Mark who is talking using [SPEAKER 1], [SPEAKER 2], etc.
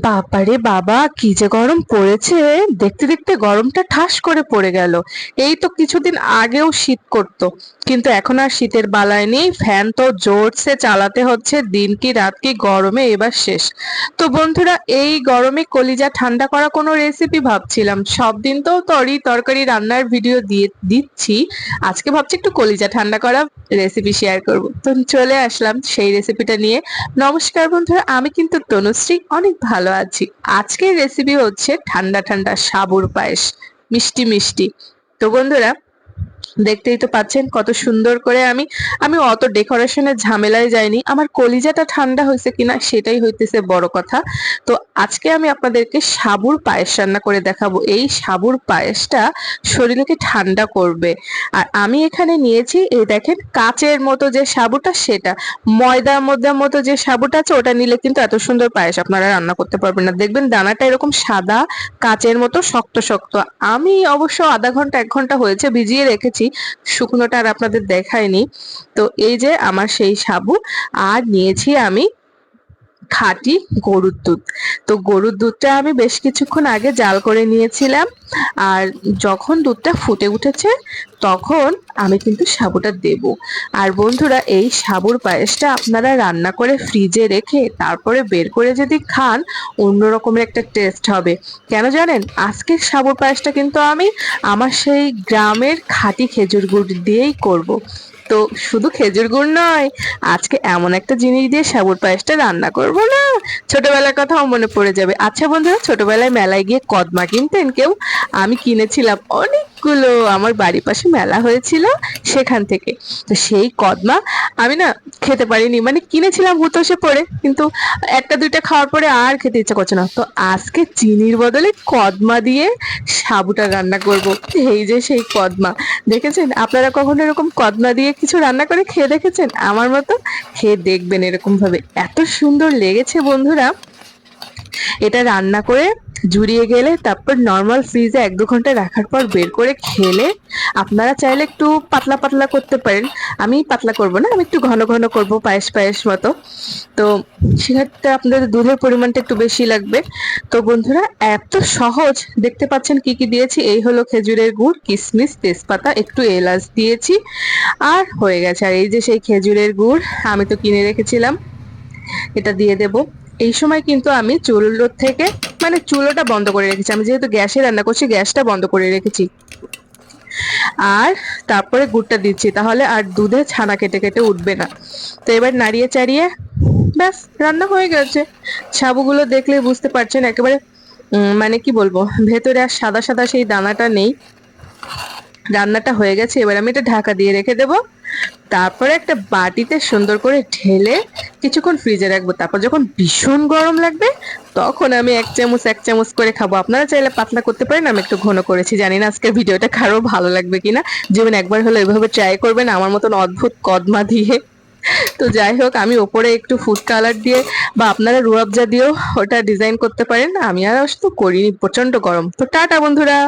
[SPEAKER 1] বাবারে বাবা, কি যে গরম পড়েছে! দেখতে দেখতে গরমটা ঠাস করে পড়ে গেল। এই তো কিছুদিন আগেও শীত করতো, কিন্তু এখন আর শীতের বালায় নেই। ফ্যান তো জোরসে চালাতে হচ্ছে, দিন কি রাত কি গরমে এবার শেষ। তো বন্ধুরা, এই গরমে কলিজা ঠান্ডা করা কোনো রেসিপি ভাবছিলাম। সব দিন তো তরকারি রান্নার ভিডিও দিয়ে দিচ্ছি, আজকে ভাবছি একটু কলিজা ঠান্ডা করা রেসিপি শেয়ার করব। তো চলে আসলাম সেই রেসিপিটা নিয়ে। নমস্কার বন্ধুরা, আমি কিন্তু তনুশ্রী, অনেক ভালো আছি। আজকের রেসিপি হচ্ছে ঠান্ডা ঠান্ডা সাবুর পায়েস, মিষ্টি মিষ্টি। তো বন্ধুরা, দেখতেই তো পাচ্ছেন কত সুন্দর করে আমি আমি অত ডেকোরেশনের ঝামেলায় যাইনি। আমার কলিজাটা ঠান্ডা হয়েছে কিনা সেটাই হইতেছে বড় কথা। তো আজকে আমি আপনাদেরকে সাবুর পায়েস রান্না করে দেখাবো। এই সাবুর পায়েসটা শরীরকে ঠান্ডা করবে। আর আমি এখানে নিয়েছি, এই দেখেন, কাচের মতো যে সাবুটা, সেটা। ময়দার মতো যে সাবুটা আছে ওটা নিলে কিন্তু এত সুন্দর পায়েস আপনারা রান্না করতে পারবেন না। দেখবেন দানাটা এরকম সাদা, কাচের মতো শক্ত শক্ত। আমি অবশ্য আধা ঘন্টা 1 ঘন্টা হয়েছে ভিজিয়ে রেখেছি, শুকনোটা আর আপনাদের দেখাইনি। তো এই যে আমার সেই সাবু। আর নিয়েছি আমি খাঁটি গরুর দুধ। তো গরুর দুধটা আমি বেশ কিছুক্ষণ আগে জাল করে নিয়েছিলাম। আর যখন দুধটা ফুটে উঠেছে তখন আমি কিন্তু সাবুটা দেব। আর বন্ধুরা, এই সাবুর পায়েসটা আপনারা রান্না করে ফ্রিজে রেখে তারপরে বের করে যদি খান, অন্য রকমের একটা টেস্ট হবে। কেন জানেন? আজকের সাবুর পায়েসটা কিন্তু আমি আমার সেই গ্রামের খাঁটি খেজুর গুড় দিয়েই করব। তো শুধু খেজুর গুড় নয়, আজকে এমন একটা জিনিস দিয়ে সাবুর পায়েসটা রান্না করব না, ছোটবেলার কথাও মনে পড়ে যাবে। আচ্ছা বন্ধুরা, ছোটবেলায় মেলায় গিয়ে কদমা কিনতেন কেউ? আমি কিনেছিলাম অনেকগুলো, আমার বাড়ির পাশে মেলা হয়েছিল সেখান থেকে। তো সেই কদমা আমি না খেতে পারিনি, মানে কিনেছিলাম হুতোষে পড়ে, কিন্তু একটা দুইটা খাওয়ার পরে আর খেতে ইচ্ছা করছে না। তো আজকে চিনির বদলে কদমা দিয়ে সাবুটা রান্না করব। এই যে সেই কদমা, দেখেছেন আপনারা কখনো এরকম কদমা দিয়ে কিছু রান্না করে খেয়ে দেখেছেন? আমার মতো খেয়ে দেখবেন এরকম ভাবে, এত সুন্দর লেগেছে বন্ধুরা। এটা রান্না করে জুড়িয়ে গেলে তারপর নর্মাল ফ্রিজে 1-2 ঘন্টা রাখার পর বের করে খেলে, আপনারা চাইলে একটু পাতলা পাতলা করতে পারেন। আমি পাতলা করব না, আমি একটু ঘন ঘন করব, পায়েস পায়েস মতো। তো সেক্ষেত্রে আপনাদের দুধের পরিমাণটা একটু বেশি লাগবে। তো বন্ধুরা, এত সহজ। দেখতে পাচ্ছেন কি কি দিয়েছি। এই হলো খেজুরের গুড়, কিশমিশ, তেজপাতা, একটু এলাচ দিয়েছি, আর হয়ে গেছে। আর এই যে সেই খেজুরের গুড় আমি তো কিনে রেখেছিলাম, এটা দিয়ে দেব। এই সময় কিন্তু আমি চুলোর থেকে, মানে চুলোটা বন্ধ করে রেখেছি, আমি যেহেতু গ্যাসে রান্না করছি গ্যাসটা বন্ধ করে রেখেছি। আর তারপরে গুড়টা দিচ্ছি, তাহলে আর দুধে ছানা কেটে কেটে উঠবে না। তো এবার নাড়িয়ে চাড়িয়ে ব্যাস রান্না হয়ে গেছে। সাবুগুলো দেখলে বুঝতে পারছেন একেবারে, মানে কি বলবো, ভেতরে আর সাদা সাদা সেই দানাটা নেই। রান্নাটা হয়ে গেছে, এবার আমি এটা ঢাকা দিয়ে রেখে দেব। তারপরে একটা বাটিতে সুন্দর করে ঢেলে কিছুক্ষণ ফ্রিজে রাখবো। তারপর যখন ভীষণ গরম লাগবে তখন আমি 1 চামচ করে খাবো। আপনারা চাইলে পাতলা করতে পারেন, আমি একটু ঘন করেছি। জানি না আজকের ভিডিওটা কারো ভালো লাগবে কিনা, যেমন একবার হলো এভাবে ট্রাই করবেন আমার মতন অদ্ভুত কদমা দিয়ে। তো যাই হোক, আমি ওপরে একটু ফুড কালার দিয়ে বা আপনারা রুয়াবজা দিয়েও ওটা ডিজাইন করতে পারেন। আমি আর অবশ্য করিনি, প্রচন্ড গরম। তো টাটা বন্ধুরা।